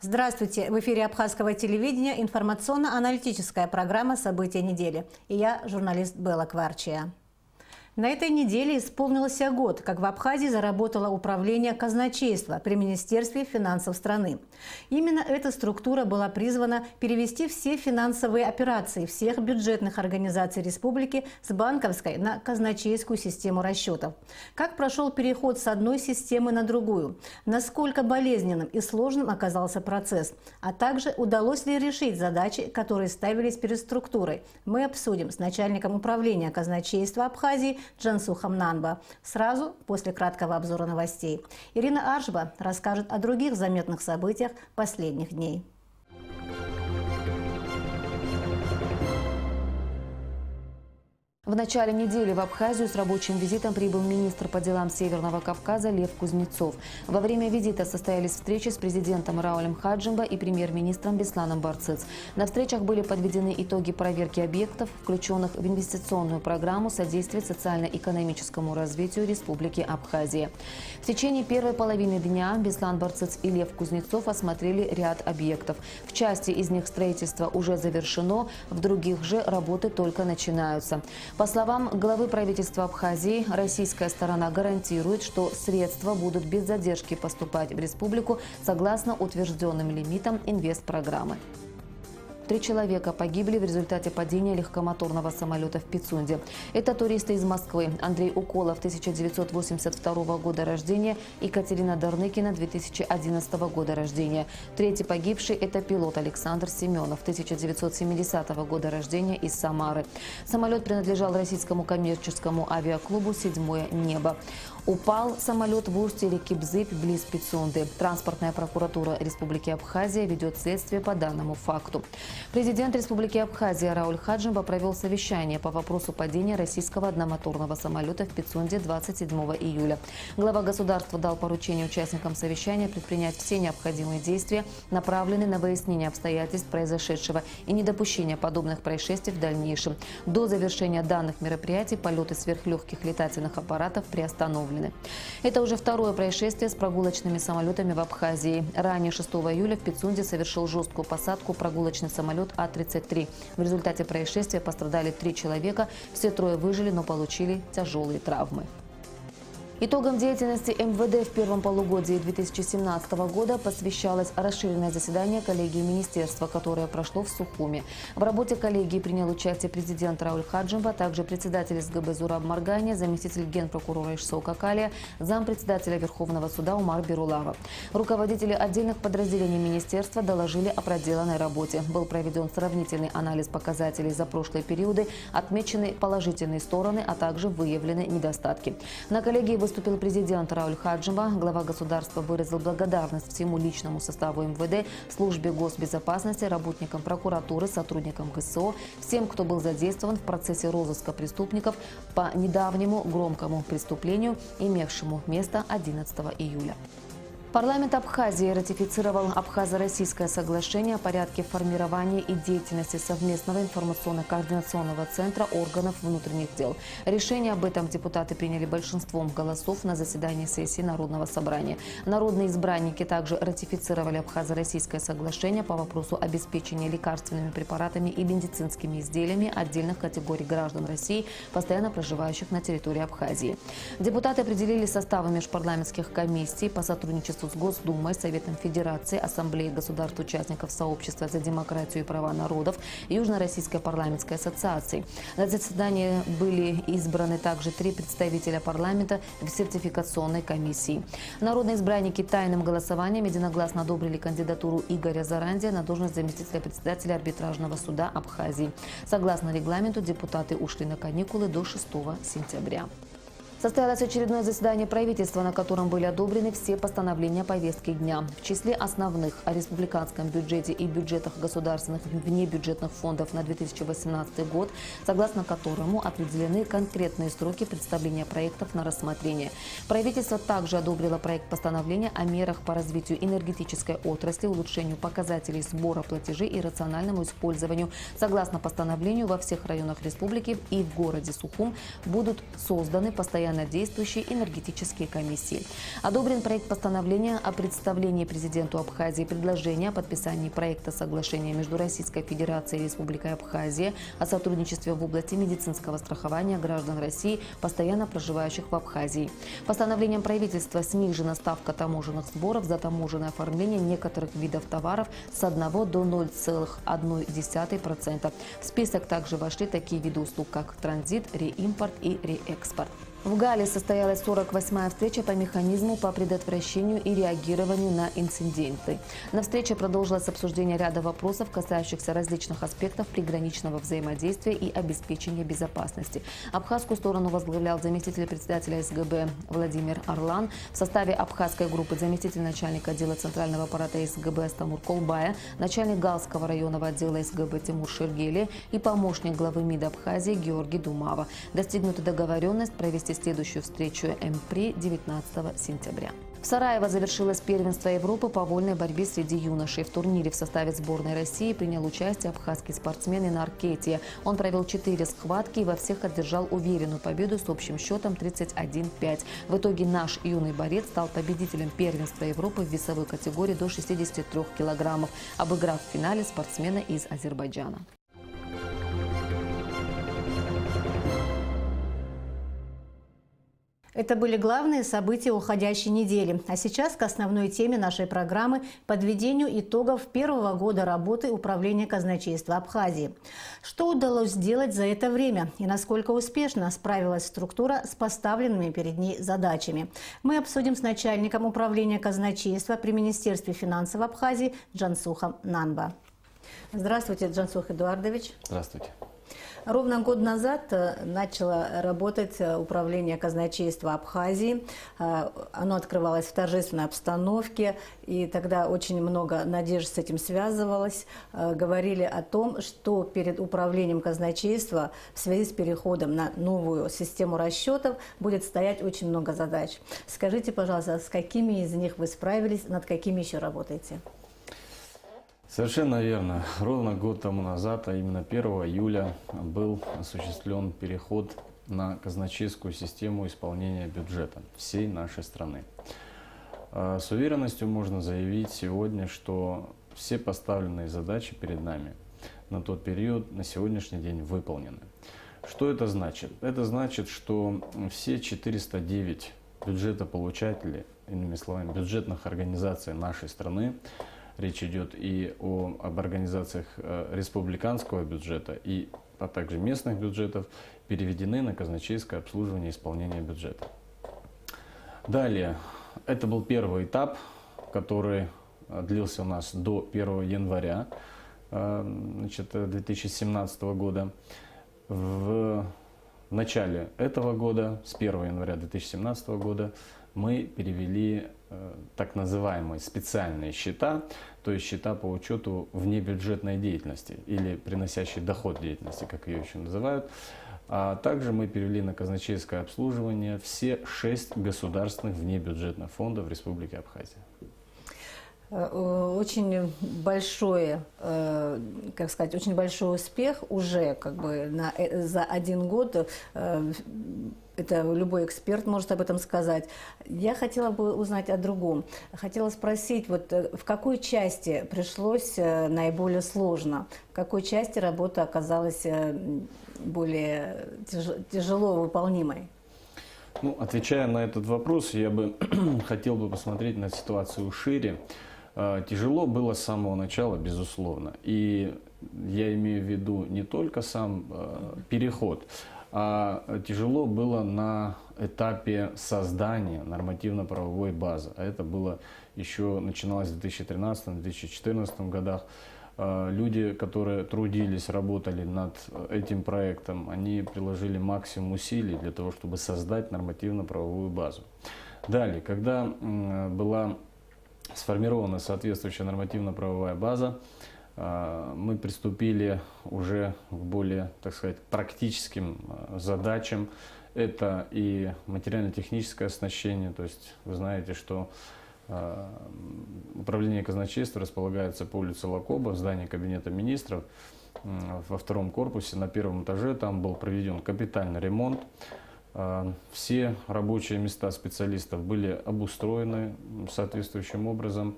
Здравствуйте! В эфире Абхазского телевидения информационно-аналитическая программа «События недели». И я, журналист Белла Кварчия. На этой неделе исполнился год, как в Абхазии заработало управление казначейства при Министерстве финансов страны. Именно эта структура была призвана перевести все финансовые операции всех бюджетных организаций республики с банковской на казначейскую систему расчетов. Как прошел переход с одной системы на другую, насколько болезненным и сложным оказался процесс, а также удалось ли решить задачи, которые ставились перед структурой, мы обсудим с начальником управления казначейства Абхазии Джансу Хамнанба сразу после краткого обзора новостей. Ирина Аршба расскажет о других заметных событиях последних дней. В начале недели в Абхазию с рабочим визитом прибыл министр по делам Северного Кавказа Лев Кузнецов. Во время визита состоялись встречи с президентом Раулем Хаджимба и премьер-министром Бесланом Барцыц. На встречах были подведены итоги проверки объектов, включенных в инвестиционную программу содействия социально-экономическому развитию Республики Абхазия. В течение первой половины дня Беслан Барцыц и Лев Кузнецов осмотрели ряд объектов. В части из них строительство уже завершено, в других же работы только начинаются. По словам главы правительства Абхазии, российская сторона гарантирует, что средства будут без задержки поступать в республику согласно утвержденным лимитам инвестпрограммы. 3 человека погибли в результате падения легкомоторного самолета в Пицунде. Это туристы из Москвы. Андрей Уколов, 1982 года рождения, и Катерина Дарныкина, 2011 года рождения. Третий погибший – это пилот Александр Семенов, 1970 года рождения, из Самары. Самолет принадлежал российскому коммерческому авиаклубу «Седьмое небо». Упал самолет в устье реки Бзыбь, близ Пицунды. Транспортная прокуратура Республики Абхазия ведет следствие по данному факту. Президент Республики Абхазия Рауль Хаджимба провел совещание по вопросу падения российского одномоторного самолета в Пицунде 27 июля. Глава государства дал поручение участникам совещания предпринять все необходимые действия, направленные на выяснение обстоятельств произошедшего и недопущение подобных происшествий в дальнейшем. До завершения данных мероприятий полеты сверхлегких летательных аппаратов приостановлены. Это уже второе происшествие с прогулочными самолетами в Абхазии. Ранее 6 июля в Пицунде совершил жесткую посадку прогулочный самолет А-33. В результате происшествия пострадали 3 человека. Все 3 выжили, но получили тяжелые травмы. Итогам деятельности МВД в первом полугодии 2017 года посвящалось расширенное заседание коллегии министерства, которое прошло в Сухуми. В работе коллегии принял участие президент Рауль Хаджимба, а также председатель СГБ Зураб Маргани, заместитель генпрокурора Ишсау Какалия, зампредседателя Верховного суда Умар Бирулава. Руководители отдельных подразделений министерства доложили о проделанной работе. Был проведен сравнительный анализ показателей за прошлые периоды, отмечены положительные стороны, а также выявлены недостатки. На коллегии выступил президент Рауль Хаджимба. Глава государства выразил благодарность всему личному составу МВД, службе госбезопасности, работникам прокуратуры, сотрудникам ГСО, всем, кто был задействован в процессе розыска преступников по недавнему громкому преступлению, имевшему место 11 июля. Парламент Абхазии ратифицировал Абхазо-Российское соглашение о порядке формирования и деятельности совместного информационно-координационного центра органов внутренних дел. Решение об этом депутаты приняли большинством голосов на заседании сессии Народного собрания. Народные избранники также ратифицировали Абхазо-Российское соглашение по вопросу обеспечения лекарственными препаратами и медицинскими изделиями отдельных категорий граждан России, постоянно проживающих на территории Абхазии. Депутаты определили составы межпарламентских комиссий по сотрудничеству с Госдумой, Советом Федерации, Ассамблеей государств-участников Сообщества за демократию и права народов, Южно-Российской парламентской ассоциации. На заседании были избраны также 3 представителя парламента в сертификационной комиссии. Народные избранники тайным голосованием единогласно одобрили кандидатуру Игоря Зарандия на должность заместителя председателя арбитражного суда Абхазии. Согласно регламенту, депутаты ушли на каникулы до 6 сентября. Состоялось очередное заседание правительства, на котором были одобрены все постановления повестки дня. В числе основных о республиканском бюджете и бюджетах государственных внебюджетных фондов на 2018 год, согласно которому определены конкретные сроки представления проектов на рассмотрение. Правительство также одобрило проект постановления о мерах по развитию энергетической отрасли, улучшению показателей сбора платежей и рациональному использованию. Согласно постановлению, во всех районах республики и в городе Сухум будут созданы постоянные постоянно действующей энергетические комиссии. Одобрен проект постановления о представлении президенту Абхазии предложения о подписании проекта соглашения между Российской Федерацией и Республикой Абхазия о сотрудничестве в области медицинского страхования граждан России, постоянно проживающих в Абхазии. Постановлением правительства снижена ставка таможенных сборов за таможенное оформление некоторых видов товаров с 1 до 0,1%. В список также вошли такие виды услуг, как транзит, реимпорт и реэкспорт. В Гале состоялась 48-я встреча по механизму по предотвращению и реагированию на инциденты. На встрече продолжилось обсуждение ряда вопросов, касающихся различных аспектов приграничного взаимодействия и обеспечения безопасности. Абхазскую сторону возглавлял заместитель председателя СГБ Владимир Орлан. В составе абхазской группы заместитель начальника отдела центрального аппарата СГБ Астамур Колбая, начальник Галского районного отдела СГБ Тимур Шергели и помощник главы МИД Абхазии Георгий Думава. Достигнута договоренность провести следующую встречу МПРИ 19 сентября. В Сараево завершилось первенство Европы по вольной борьбе среди юношей. В турнире в составе сборной России принял участие абхазский спортсмен Инар Кетия. Он провел 4 схватки и во всех одержал уверенную победу с общим счетом 31-5. В итоге наш юный борец стал победителем первенства Европы в весовой категории до 63 килограммов, обыграв в финале спортсмена из Азербайджана. Это были главные события уходящей недели. А сейчас к основной теме нашей программы – подведению итогов первого года работы Управления казначейства Абхазии. Что удалось сделать за это время и насколько успешно справилась структура с поставленными перед ней задачами. Мы обсудим с начальником Управления казначейства при Министерстве финансов Абхазии Джансухом Нанба. Здравствуйте, Джансух Эдуардович. Здравствуйте. Ровно год назад начало работать Управление казначейства Абхазии. Оно открывалось в торжественной обстановке, и тогда очень много надежд с этим связывалось. Говорили о том, что перед Управлением казначейства в связи с переходом на новую систему расчетов будет стоять очень много задач. Скажите, пожалуйста, с какими из них вы справились, над какими еще работаете? Совершенно верно. Ровно год тому назад, а именно 1 июля, был осуществлен переход на казначейскую систему исполнения бюджета всей нашей страны. С уверенностью можно заявить сегодня, что все поставленные задачи перед нами на тот период на сегодняшний день выполнены. Что это значит? Это значит, что все 409 бюджетополучателей, иными словами, бюджетных организаций нашей страны, речь идет и об организациях республиканского бюджета, а также местных бюджетов, переведены на казначейское обслуживание и исполнение бюджета. Далее, это был первый этап, который длился у нас до 1 января 2017 года. В начале этого года, с 1 января 2017 года, мы перевели так называемые специальные счета, то есть счета по учету внебюджетной деятельности или приносящей доход деятельности, как ее еще называют. А также мы перевели на казначейское обслуживание все 6 государственных внебюджетных фондов Республики Абхазия. Очень большой, как сказать, очень большой успех уже за один год. Это любой эксперт может об этом сказать. Я хотела бы узнать о другом. Хотела спросить, в какой части пришлось наиболее сложно? В какой части работа оказалась более тяжело выполнимой? Отвечая на этот вопрос, я бы хотел бы посмотреть на ситуацию шире. Тяжело было с самого начала, безусловно. И я имею в виду не только сам переход, а тяжело было на этапе создания нормативно-правовой базы. А это было еще, начиналось в 2013-2014 годах. Люди, которые трудились, работали над этим проектом, они приложили максимум усилий для того, чтобы создать нормативно-правовую базу. Далее, когда была сформирована соответствующая нормативно-правовая база, мы приступили уже к более, так сказать, практическим задачам. Это и материально-техническое оснащение, то есть вы знаете, что управление казначейства располагается по улице Лакоба, в здании Кабинета министров, во втором корпусе, на первом этаже. Там был проведен капитальный ремонт. Все рабочие места специалистов были обустроены соответствующим образом.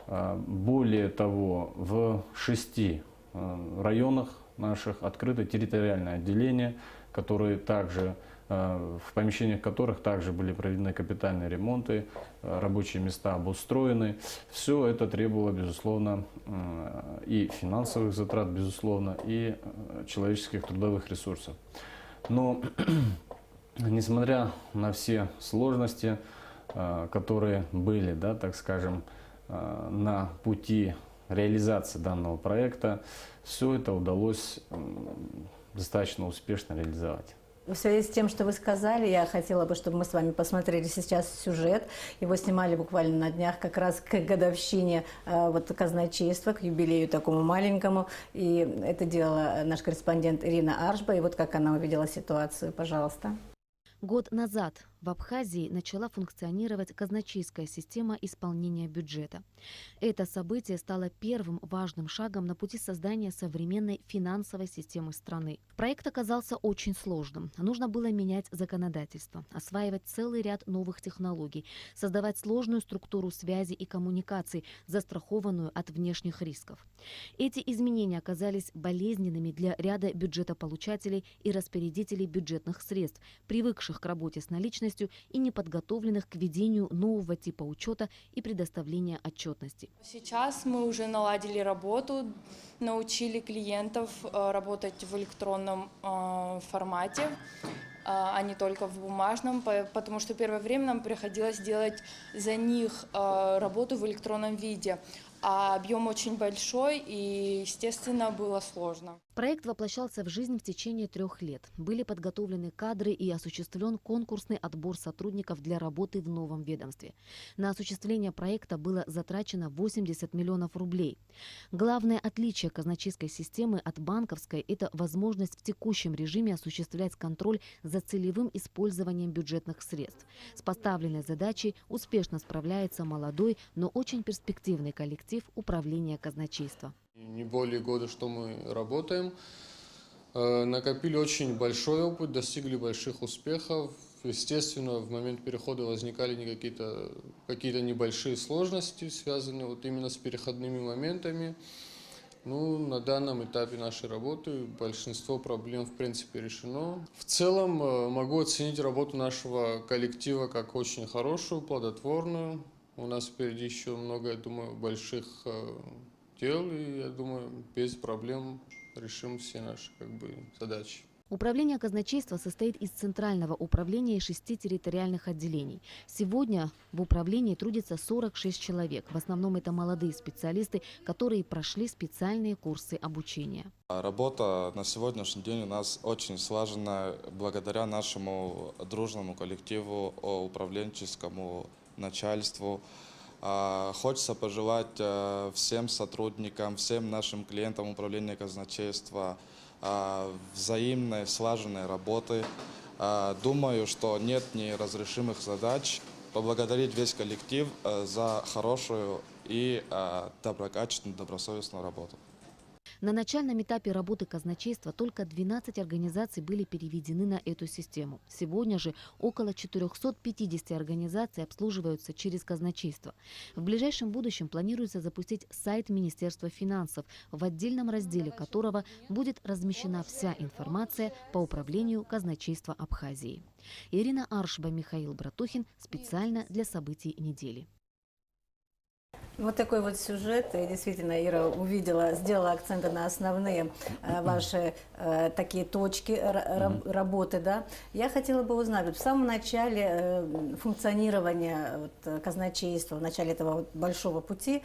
Более того, в 6 районах наших открыто территориальное отделение, которые также, в помещениях которых также были проведены капитальные ремонты, рабочие места обустроены. Все это требовало, безусловно, и финансовых затрат, безусловно, и человеческих трудовых ресурсов. Но, несмотря на все сложности, которые были, да, так скажем, на пути реализации данного проекта, все это удалось достаточно успешно реализовать. В связи с тем, что вы сказали, я хотела бы, чтобы мы с вами посмотрели сейчас сюжет. Его снимали буквально на днях, как раз к годовщине казначейства, к юбилею такому маленькому. И это делала наш корреспондент Ирина Аршба. И вот как она увидела ситуацию. Пожалуйста. Год назад в Абхазии начала функционировать казначейская система исполнения бюджета. Это событие стало первым важным шагом на пути создания современной финансовой системы страны. Проект оказался очень сложным. Нужно было менять законодательство, осваивать целый ряд новых технологий, создавать сложную структуру связи и коммуникаций, застрахованную от внешних рисков. Эти изменения оказались болезненными для ряда бюджетополучателей и распорядителей бюджетных средств, привыкших к работе с наличностью и неподготовленных к ведению нового типа учета и предоставления отчетности. Сейчас мы уже наладили работу, научили клиентов работать в электронном формате, а не только в бумажном, потому что первое время нам приходилось делать за них работу в электронном виде. А объем очень большой и, естественно, было сложно. Проект воплощался в жизнь в течение 3 лет. Были подготовлены кадры и осуществлен конкурсный отбор сотрудников для работы в новом ведомстве. На осуществление проекта было затрачено 80 миллионов рублей. Главное отличие казначейской системы от банковской – это возможность в текущем режиме осуществлять контроль за целевым использованием бюджетных средств. С поставленной задачей успешно справляется молодой, но очень перспективный коллектив управления казначейства. Не более года, что мы работаем, накопили очень большой опыт, достигли больших успехов. Естественно, в момент перехода возникали какие-то небольшие сложности, связанные вот именно с переходными моментами. На данном этапе нашей работы большинство проблем в принципе решено. В целом могу оценить работу нашего коллектива как очень хорошую, плодотворную. У нас впереди еще много, я думаю, больших дел, и, я думаю, без проблем решим все наши задачи. Управление казначейства состоит из центрального управления и 6 территориальных отделений. Сегодня в управлении трудится 46 человек. В основном это молодые специалисты, которые прошли специальные курсы обучения. Работа на сегодняшний день у нас очень слажена благодаря нашему дружному коллективу, управленческому начальству. Хочется пожелать всем сотрудникам, всем нашим клиентам управления казначейства взаимной, слаженной работы. Думаю, что нет неразрешимых задач. Поблагодарить весь коллектив за хорошую и доброкачественную, добросовестную работу. На начальном этапе работы казначейства только 12 организаций были переведены на эту систему. Сегодня же около 450 организаций обслуживаются через казначейство. В ближайшем будущем планируется запустить сайт Министерства финансов, в отдельном разделе которого будет размещена вся информация по управлению казначейства Абхазии. Ирина Аршба, Михаил Братухин. Специально для событий недели. Вот такой вот сюжет. И действительно, Ира сделала акценты на основные ваши такие точки работы. Да? Я хотела бы узнать, в самом начале функционирования казначейства, в начале этого большого пути,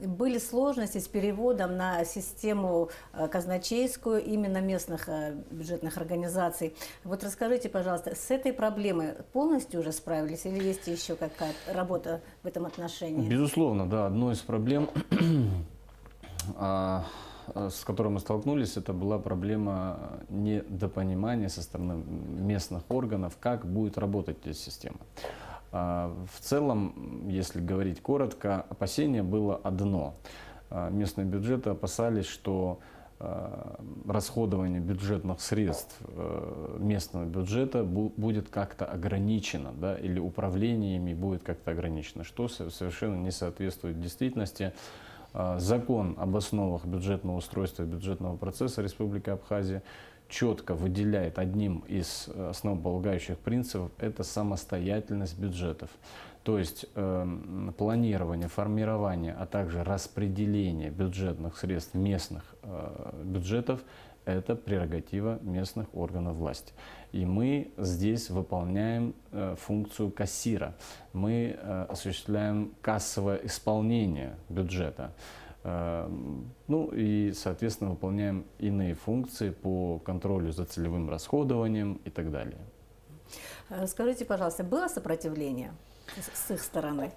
были сложности с переводом на систему казначейскую именно местных бюджетных организаций. Вот расскажите, пожалуйста, с этой проблемой полностью уже справились или есть еще какая-то работа в этом отношении? Безусловно, да. Одной из проблем, с которой мы столкнулись, это была проблема недопонимания со стороны местных органов, как будет работать эта система. В целом, если говорить коротко, опасение было одно. Местные бюджеты опасались, что расходование бюджетных средств местного бюджета будет как-то ограничено, да, или управление ими будет как-то ограничено, что совершенно не соответствует действительности. Закон об основах бюджетного устройства и бюджетного процесса Республики Абхазия четко выделяет одним из основополагающих принципов – это самостоятельность бюджетов. То есть планирование, формирование, а также распределение бюджетных средств местных бюджетов – это прерогатива местных органов власти. И мы здесь выполняем функцию кассира. Мы осуществляем кассовое исполнение бюджета. Ну и, соответственно, выполняем иные функции по контролю за целевым расходованием и так далее. Скажите, пожалуйста, было сопротивление с их стороны?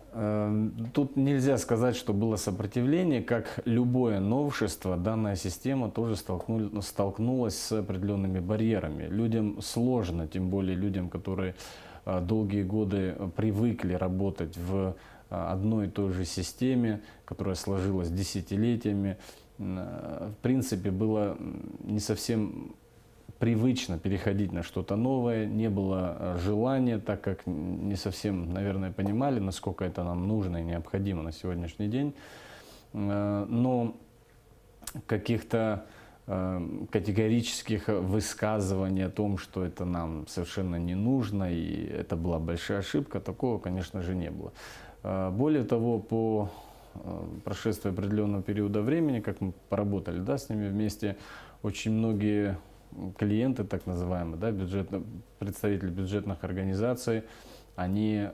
Тут нельзя сказать, что было сопротивление. Как любое новшество, данная система тоже столкнулась с определенными барьерами. Людям сложно, тем более людям, которые долгие годы привыкли работать в одной и той же системе, которая сложилась десятилетиями. В принципе, было не совсем привычно переходить на что-то новое, не было желания, так как не совсем, наверное, понимали, насколько это нам нужно и необходимо на сегодняшний день. Но каких-то категорических высказываний о том, что это нам совершенно не нужно и это была большая ошибка, такого, конечно же, не было. Более того, по прошествии определенного периода времени, как мы поработали, да, с ними вместе, очень многие клиенты, так называемые, да, представители бюджетных организаций, они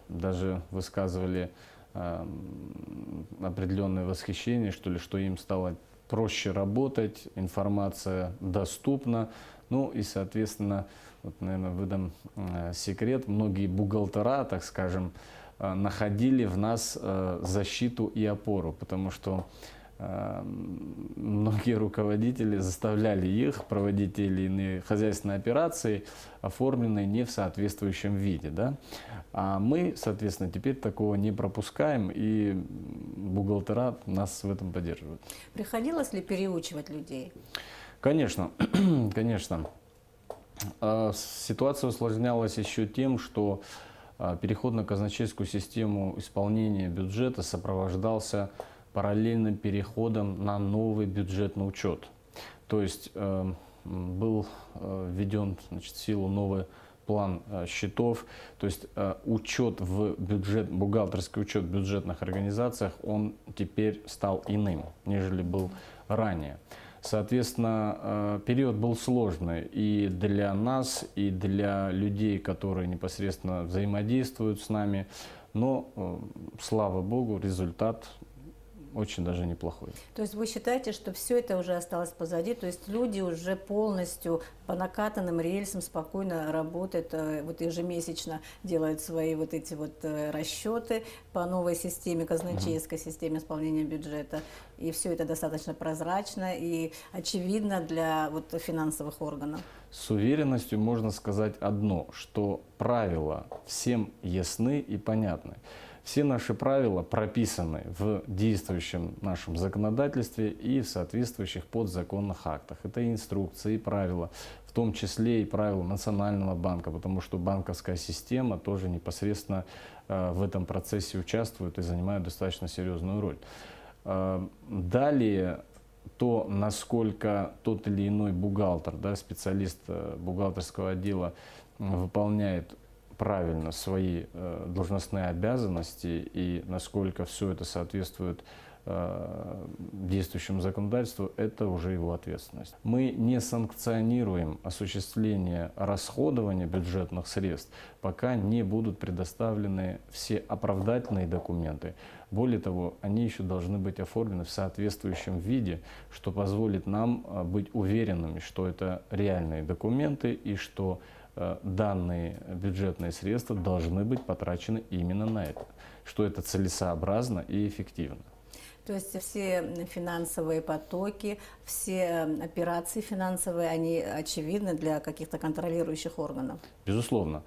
даже высказывали определенное восхищение, что им стало проще работать, информация доступна. Ну и, соответственно, вот, наверное, выдам секрет, многие бухгалтера, так скажем, находили в нас защиту и опору, потому что многие руководители заставляли их проводить те или иные хозяйственные операции, оформленные не в соответствующем виде. Да? А мы, соответственно, теперь такого не пропускаем, и бухгалтера нас в этом поддерживают. Приходилось ли переучивать людей? Конечно, конечно. Ситуация усложнялась еще тем, что переход на казначейскую систему исполнения бюджета сопровождался параллельным переходом на новый бюджетный учет. То есть был введен, значит, в силу новый план счетов, то есть учет в бухгалтерский учет в бюджетных организациях, он теперь стал иным, нежели был ранее. Соответственно, период был сложный и для нас, и для людей, которые непосредственно взаимодействуют с нами, но, слава богу, результат очень даже неплохой. То есть вы считаете, что все это уже осталось позади, то есть люди уже полностью по накатанным рельсам спокойно работают, вот ежемесячно делают свои вот эти вот расчеты по новой системе, казначейской системе исполнения бюджета, и все это достаточно прозрачно и очевидно для вот финансовых органов? С уверенностью можно сказать одно, что правила всем ясны и понятны. Все наши правила прописаны в действующем нашем законодательстве и в соответствующих подзаконных актах. Это и инструкции, и правила, в том числе и правила Национального банка, потому что банковская система тоже непосредственно в этом процессе участвует и занимает достаточно серьезную роль. Далее, то, насколько тот или иной бухгалтер, да, специалист бухгалтерского отдела выполняет правильно свои должностные обязанности и насколько все это соответствует действующему законодательству, это уже его ответственность. Мы не санкционируем осуществление расходования бюджетных средств, пока не будут предоставлены все оправдательные документы. Более того, они еще должны быть оформлены в соответствующем виде, что позволит нам быть уверенными, что это реальные документы и что данные бюджетные средства должны быть потрачены именно на это, что это целесообразно и эффективно. То есть все финансовые потоки, все операции финансовые, они очевидны для каких-то контролирующих органов? Безусловно.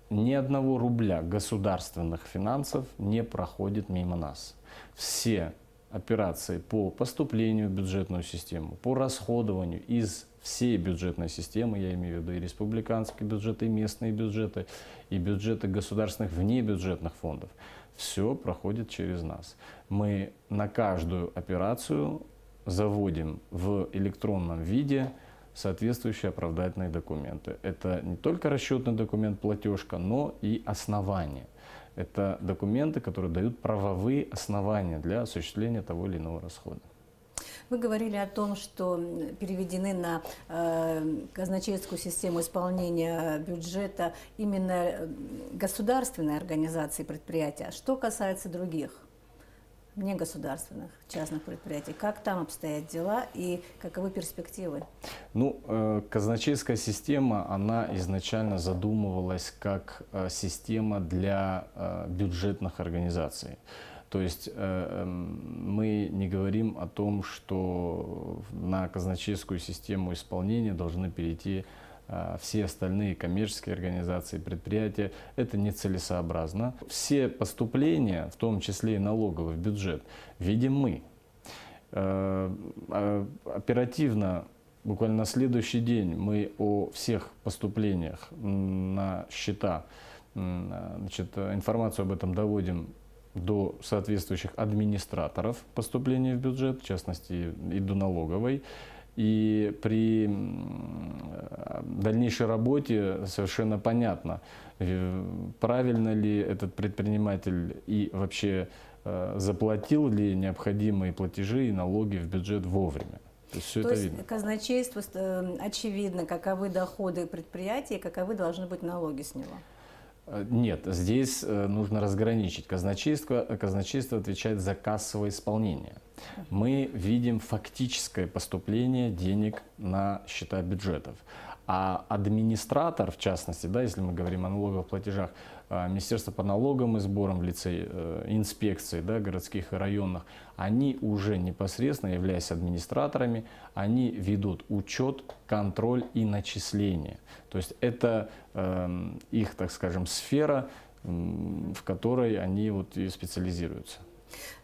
Ни одного рубля государственных финансов не проходит мимо нас. Все операции по поступлению в бюджетную систему, по расходованию из всей бюджетной системы, я имею в виду и республиканские бюджеты, и местные бюджеты, и бюджеты государственных внебюджетных фондов, все проходит через нас. Мы на каждую операцию заводим в электронном виде соответствующие оправдательные документы. Это не только расчетный документ платежка, но и основание. Это документы, которые дают правовые основания для осуществления того или иного расхода. Вы говорили о том, что переведены на казначейскую систему исполнения бюджета именно государственные организации и предприятия. Что касается других, негосударственных, частных предприятий, как там обстоят дела и каковы перспективы? Ну, казначейская система, она изначально задумывалась как система для бюджетных организаций. То есть мы не говорим о том, что на казначейскую систему исполнения должны перейти все остальные коммерческие организации, предприятия. Это нецелесообразно. Все поступления, в том числе и налоговый в бюджет, видим мы. Оперативно, буквально на следующий день, мы о всех поступлениях на счета, значит, информацию об этом доводим до соответствующих администраторов поступления в бюджет, в частности и до налоговой. И при дальнейшей работе совершенно понятно, правильно ли этот предприниматель и вообще заплатил ли необходимые платежи и налоги в бюджет вовремя. То есть все это видно. Казначейству очевидно, каковы доходы предприятия, каковы должны быть налоги с него. Нет, здесь нужно разграничить. Казначейство отвечает за кассовое исполнение. Мы видим фактическое поступление денег на счета бюджетов. А администратор, в частности, да, если мы говорим о налоговых платежах, Министерство по налогам и сборам в лице инспекций, да, городских и районных, они уже непосредственно, являясь администраторами, они ведут учет, контроль и начисление. То есть это их, так скажем, сфера, в которой они вот и специализируются.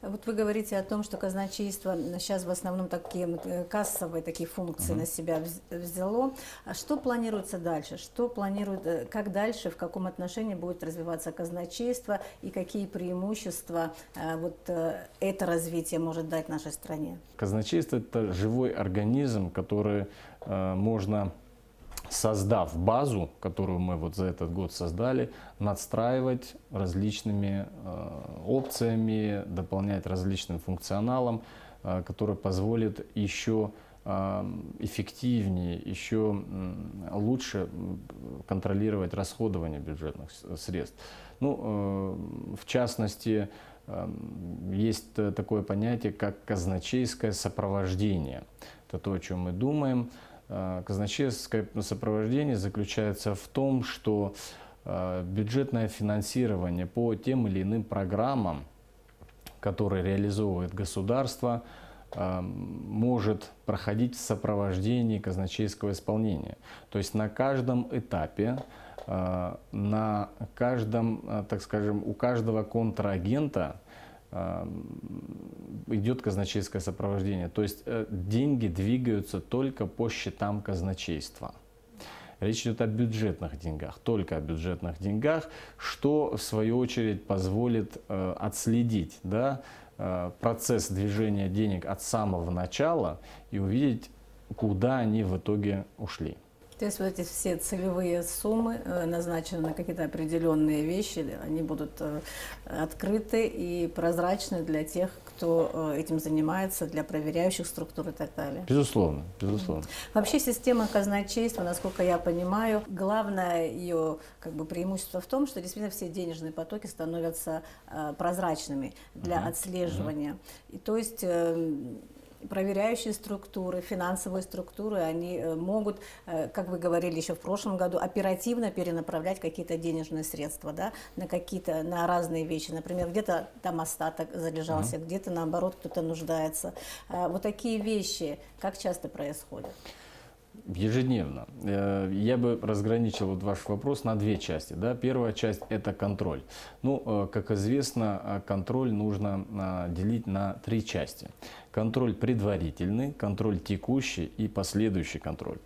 Вот вы говорите о том, что казначейство сейчас в основном такие кассовые такие функции на себя взяло. А что планируется дальше? Что планирует, как дальше, в каком отношении будет развиваться казначейство и какие преимущества вот это развитие может дать нашей стране? Казначейство – это живой организм, который можно, создав базу, которую мы вот за этот год создали, надстраивать различными опциями, дополнять различным функционалом, который позволит еще эффективнее, еще лучше контролировать расходование бюджетных средств. Ну, в частности, есть такое понятие, как казначейское сопровождение. Это то, о чем мы думаем. Казначейское сопровождение заключается в том, что бюджетное финансирование по тем или иным программам, которые реализовывает государство, может проходить в сопровождении казначейского исполнения. То есть на каждом этапе, на каждом, так скажем, у каждого контрагента идет казначейское сопровождение. То есть деньги двигаются только по счетам казначейства. Речь идет о бюджетных деньгах, только о бюджетных деньгах, что в свою очередь позволит отследить, да, процесс движения денег от самого начала и увидеть, куда они в итоге ушли. То есть вот эти все целевые суммы назначены на какие-то определенные вещи, они будут открыты и прозрачны для тех, кто этим занимается, для проверяющих структур и так далее. Безусловно, безусловно. Вообще система казначейства, насколько я понимаю, главное ее как бы преимущество в том, что действительно все денежные потоки становятся прозрачными для отслеживания. И то есть проверяющие структуры, финансовые структуры, они могут, как вы говорили еще в прошлом году, оперативно перенаправлять какие-то денежные средства, да, на разные вещи. Например, где-то там остаток залежался, где-то наоборот кто-то нуждается. Вот такие вещи, как часто происходят? Ежедневно. Я бы разграничил вот ваш вопрос на две части. Да? Первая часть – это контроль. Ну, как известно, контроль нужно делить на три части. Контроль предварительный, контроль текущий и последующий контроль.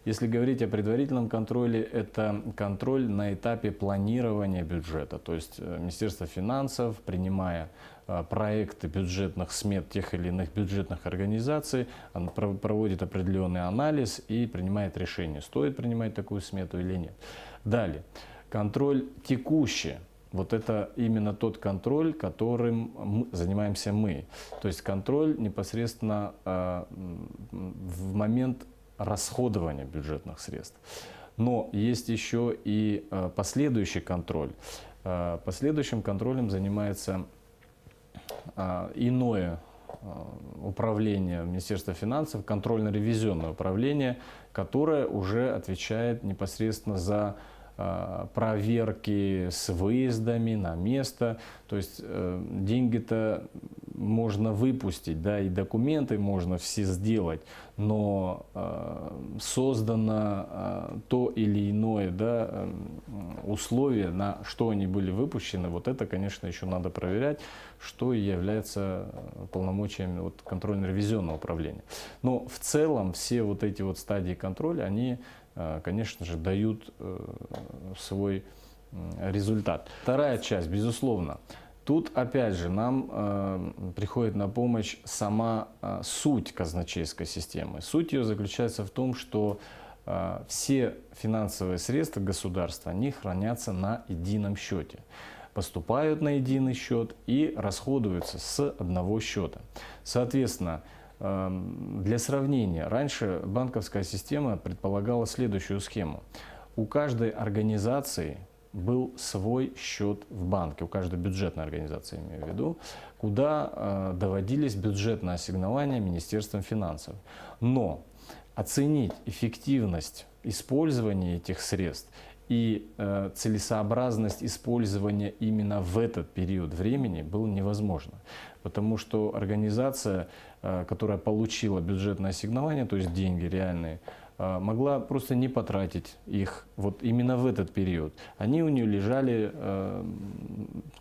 Если говорить о предварительном контроле, это контроль на этапе планирования бюджета. То есть Министерство финансов, принимая проекты бюджетных смет тех или иных бюджетных организаций, проводит определенный анализ и принимает решение, стоит принимать такую смету или нет. Далее, контроль текущий. Вот это именно тот контроль, которым занимаемся мы. То есть контроль непосредственно в момент расходования бюджетных средств. Но есть еще и последующий контроль. Последующим контролем занимается иное управление Министерства финансов, контрольно-ревизионное управление, которое уже отвечает непосредственно за проверки с выездами на место. То есть деньги-то можно выпустить, да, и документы можно все сделать, но создано то или иное, да, условие, на что они были выпущены, вот это, конечно, еще надо проверять, что и является полномочиями вот, контрольно-ревизионного управления. Но в целом все вот эти вот стадии контроля, они, конечно же, дают свой результат. Вторая часть, безусловно, тут опять же нам приходит на помощь сама суть казначейской системы. Суть ее заключается в том, что все финансовые средства государства, они хранятся на едином счете. Поступают на единый счет и расходуются с одного счета. Соответственно, для сравнения, раньше банковская система предполагала следующую схему. У каждой организации был свой счет в банке, у каждой бюджетной организации, имею в виду, куда доводились бюджетные ассигнования Министерством финансов. Но оценить эффективность использования этих средств и целесообразность использования именно в этот период времени было невозможно. Потому что организация, которая получила бюджетное ассигнование, то есть деньги реальные, могла просто не потратить их вот именно в этот период. Они у нее лежали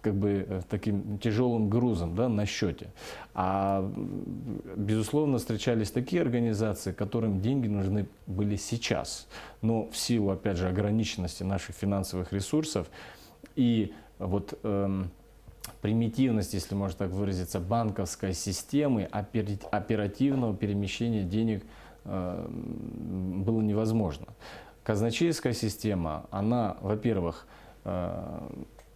как бы таким тяжелым грузом, да, на счете. А безусловно встречались такие организации, которым деньги нужны были сейчас. Но в силу, опять же, ограниченности наших финансовых ресурсов и вот примитивность, если можно так выразиться, банковской системы, оперативного перемещения денег было невозможно. Казначейская система, она, во-первых,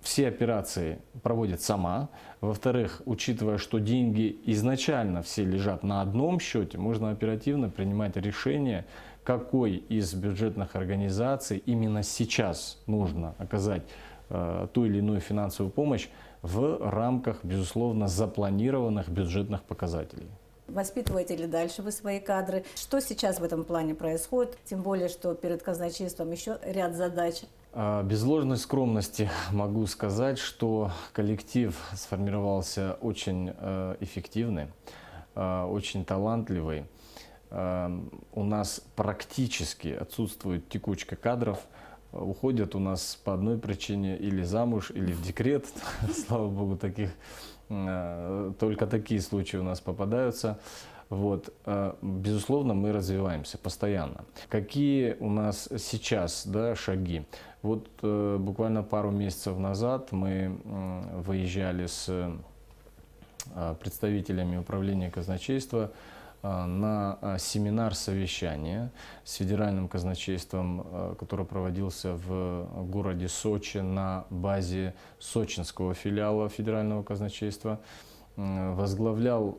все операции проводит сама. Во-вторых, учитывая, что деньги изначально все лежат на одном счете, можно оперативно принимать решение, какой из бюджетных организаций именно сейчас нужно оказать ту или иную финансовую помощь в рамках, безусловно, запланированных бюджетных показателей. Воспитываете ли дальше вы свои кадры? Что сейчас в этом плане происходит? Тем более, что перед казначейством еще ряд задач. Без ложной скромности могу сказать, что коллектив сформировался очень эффективный, очень талантливый. У нас практически отсутствует текучка кадров. Уходят у нас по одной причине или замуж, или в декрет. Слава богу, только такие случаи у нас попадаются. Вот. Безусловно, мы развиваемся постоянно. Какие у нас сейчас, да, шаги? Вот буквально пару месяцев назад мы выезжали с представителями управления казначейства на семинар-совещание с федеральным казначейством, который проводился в городе Сочи на базе сочинского филиала федерального казначейства. Возглавлял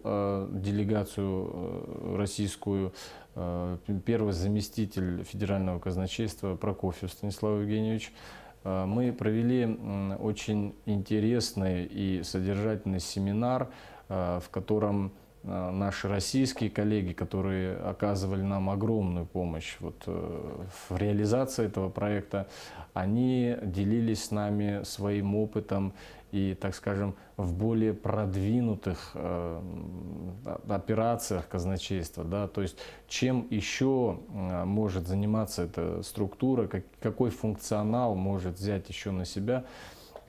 делегацию российскую первый заместитель федерального казначейства Прокофьев Станислав Евгеньевич. Мы провели очень интересный и содержательный семинар, в котором наши российские коллеги, которые оказывали нам огромную помощь в реализации этого проекта, они делились с нами своим опытом и, так скажем, в более продвинутых операциях казначейства. Да? То есть чем еще может заниматься эта структура, какой функционал может взять еще на себя.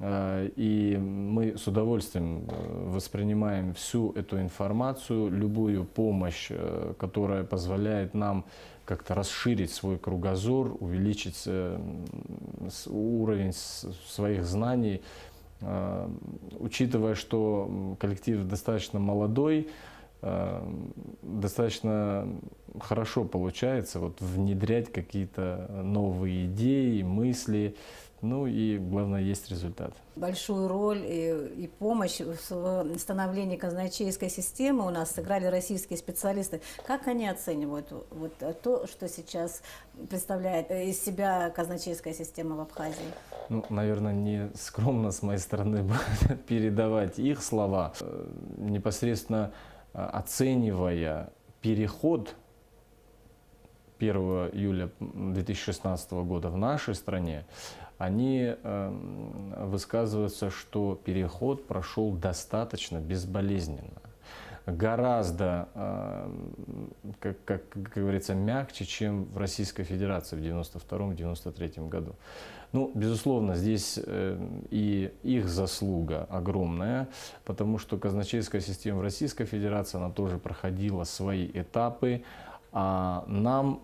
И мы с удовольствием воспринимаем всю эту информацию, любую помощь, которая позволяет нам как-то расширить свой кругозор, увеличить уровень своих знаний, учитывая, что коллектив достаточно молодой, достаточно хорошо получается внедрять какие-то новые идеи, мысли. Ну и главное, есть результат. Большую роль и помощь в становлении казначейской системы у нас сыграли российские специалисты. Как они оценивают то, что сейчас представляет из себя казначейская система в Абхазии? Ну, наверное, не скромно с моей стороны передавать их слова. Непосредственно оценивая переход 1 июля 2016 года в нашей стране, они высказываются, что переход прошел достаточно безболезненно. Гораздо, как говорится, мягче, чем в Российской Федерации в 1992-1993 году. Ну, безусловно, здесь и их заслуга огромная, потому что казначейская система в Российской Федерации, она тоже проходила свои этапы, а нам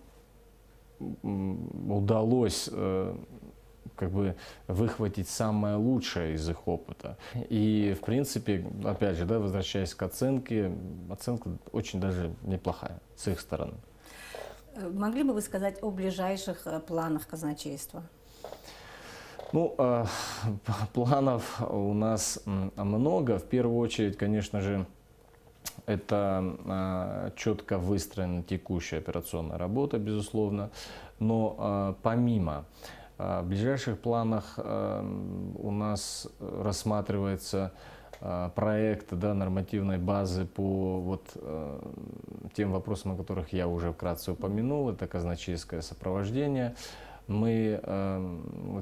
удалось выхватить самое лучшее из их опыта. И, в принципе, опять же, возвращаясь к оценке, оценка очень даже неплохая с их стороны. Могли бы вы сказать о ближайших планах казначейства? Ну, планов у нас много. В первую очередь, конечно же, это четко выстроена текущая операционная работа, безусловно. Но помимо в ближайших планах у нас рассматривается проект нормативной базы по тем вопросам, о которых я уже вкратце упомянул. Это казначейское сопровождение. Мы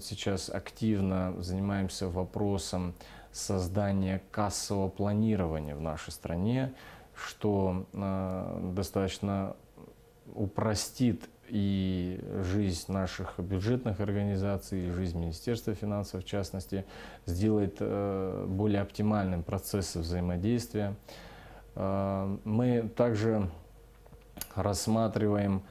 сейчас активно занимаемся вопросом создания кассового планирования в нашей стране, что достаточно упростит и жизнь наших бюджетных организаций, и жизнь Министерства финансов, в частности, сделает более оптимальным процессы взаимодействия. Мы также рассматриваем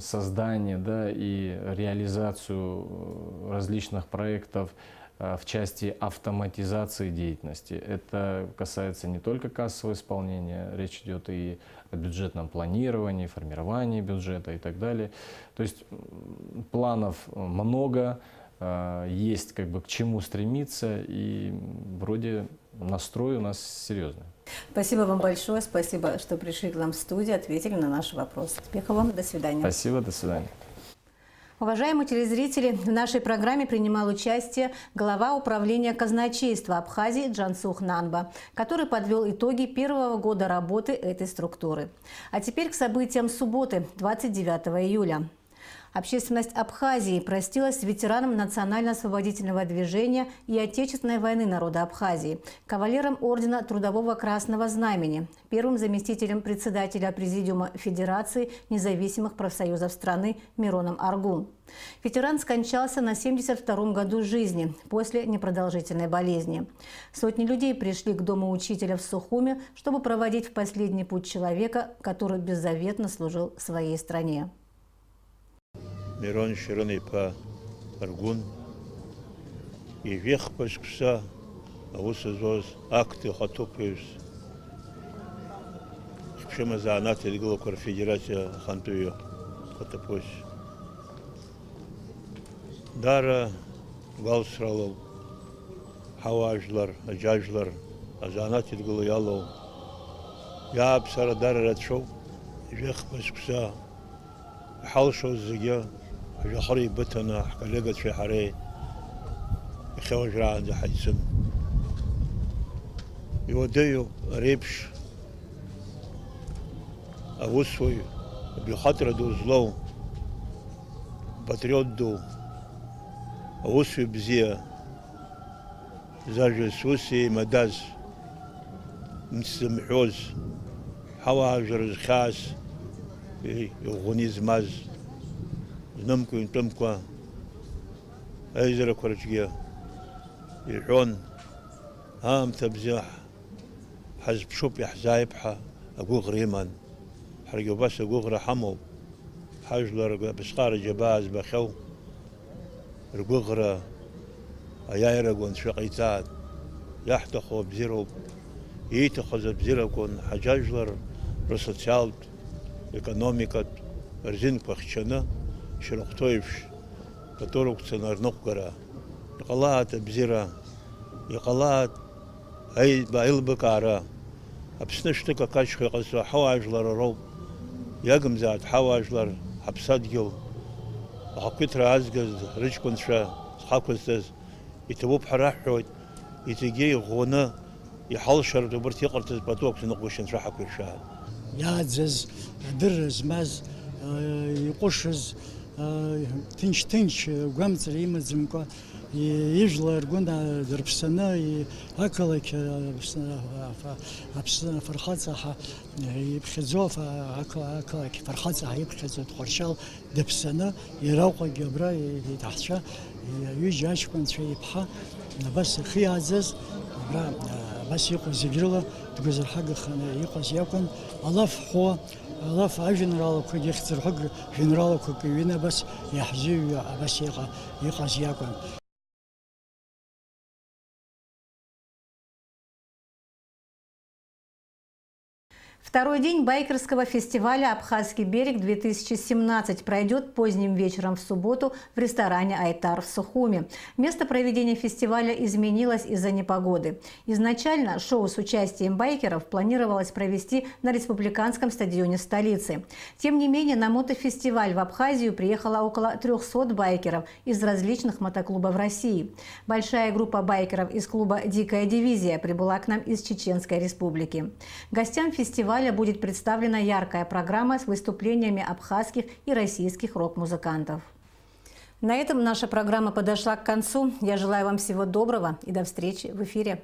создание и реализацию различных проектов в части автоматизации деятельности. Это касается не только кассового исполнения, речь идет и о бюджетном планировании, формировании бюджета и так далее. То есть планов много, есть к чему стремиться, и вроде настрой у нас серьезный. Спасибо вам большое, спасибо, что пришли к нам в студию, ответили на наши вопросы. Успехов вам, до свидания. Спасибо, до свидания. Уважаемые телезрители, в нашей программе принимал участие глава управления казначейства Абхазии Джансух Нанба, который подвел итоги первого года работы этой структуры. А теперь к событиям субботы, 29 июля. Общественность Абхазии простилась с ветераном национально-освободительного движения и Отечественной войны народа Абхазии, кавалером ордена Трудового Красного Знамени, первым заместителем председателя Президиума Федерации независимых профсоюзов страны Мироном Аргун. Ветеран скончался на 72-м году жизни после непродолжительной болезни. Сотни людей пришли к дому учителя в Сухуме, чтобы проводить в последний путь человека, который беззаветно служил своей стране. Мирон Широнипа Аргун и вех пашкса, а усазоз акты хатоприус. Шпшема за анаты лиглокор федерация хантую хатопось. Дара галсралов, хаважлар, аджажлар, а за анаты лигло ялов. Я абсара дара радшов, вех пашкса, حالشو الزجاج جحري بتنا حلقت في حري يخوج عند حيسم يوديو ريبش أغوص свой بخاطر دو زلو патриот دو أغوص свой بزيه زاج سوسي مداز مسمحوز حوا جرز خاس يغني زماز نمكو ينتمكو أيزر كورجيا يحون هام تبزيح حزب شوب يحزايبها أقو غريمان حرقو بس أقو غرحمو حاج لرقو بسقار جباز بخو رقو غرا أيايرقون شقيتات يحتخو بزيرو يتخذ بزيرو كون حجاجلر رسوسيالت экономикат рзин пахчана широхтоевш которых ценар ноккара يقلات بزيرا يقلات أي بايل بكارا أبسنشتك كاشخ قصة حواجلر روب يقم زاد حواجلر حبسادجو حقيتر أزجز رجكون شا حقوستز يتوب حراحوت يتجي غونا يحلشر دبرتي قرتز باتوك سنقوشن شرحك وشا يعزز درز ماز يقشز تنش قامت يمزمكو يجلر قلنا دربسنا أكلك أبسنا فرخاتها يبخزوف أكلك فرخاتها يبخزو تخرشال دبسنا يروق جبرا يتحشى يجاش كنت شيء بحا بس خي عزز بس يقول زجرلا تقول الحاجة خنا يقص يكون الله هو الله جنرال كي يختار حق جنرال كي وينا بس يحزي بس يقص يكون. Второй день байкерского фестиваля «Абхазский берег-2017» пройдет поздним вечером в субботу в ресторане «Айтар» в Сухуми. Место проведения фестиваля изменилось из-за непогоды. Изначально шоу с участием байкеров планировалось провести на республиканском стадионе столицы. Тем не менее, на мотофестиваль в Абхазию приехало около 300 байкеров из различных мотоклубов России. Большая группа байкеров из клуба «Дикая дивизия» прибыла к нам из Чеченской Республики. Гостям фестиваля будет представлена яркая программа с выступлениями абхазских и российских рок-музыкантов. На этом наша программа подошла к концу. Я желаю вам всего доброго и до встречи в эфире.